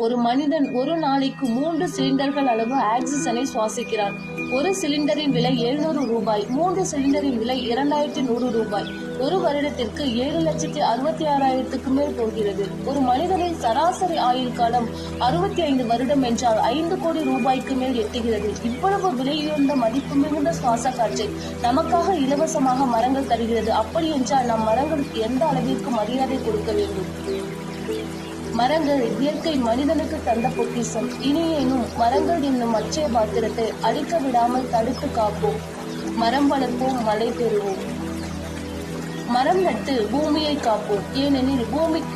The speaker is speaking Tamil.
ஒரு மனிதன் ஒரு நாளைக்கு 3 சிலிண்டர்கள் அளவு ஆக்சிஜனை சுவாசிக்கிறான். ஒரு சிலிண்டரின் விலை 700 ரூபாய். 3 சிலிண்டரின் விலை 2100 ரூபாய். ஒரு வருடத்திற்கு 7,66,000க்கு மேல் போகிறது. ஒரு மனிதனின் சராசரி ஆயுள் காலம் 65 வருடம் என்றால் 5 கோடி ரூபாய்க்கு மேல் எட்டுகிறது. இவ்வளவு விலையுயர்ந்த மதிப்பு மிகுந்த சுவாச காற்றை நமக்காக இலவசமாக மரங்கள் தருகிறது. அப்படி என்றால் நம் மரங்களுக்கு எந்த அளவிற்கு மரியாதை கொடுக்க வேண்டும்? மரங்கள் இயற்கை மனிதனுக்கு தந்த பொக்கிஷம். இனியேனும் மரங்கள் என்னும் அட்சய பாத்திரத்தை அழிக்க விடாமல் தடுத்து காப்போம். மரம் வளர்ப்போம், மழை பெறுவோம். மரம் நட்டு பூமியை காப்போம். ஏனெனில் பூமிக்கு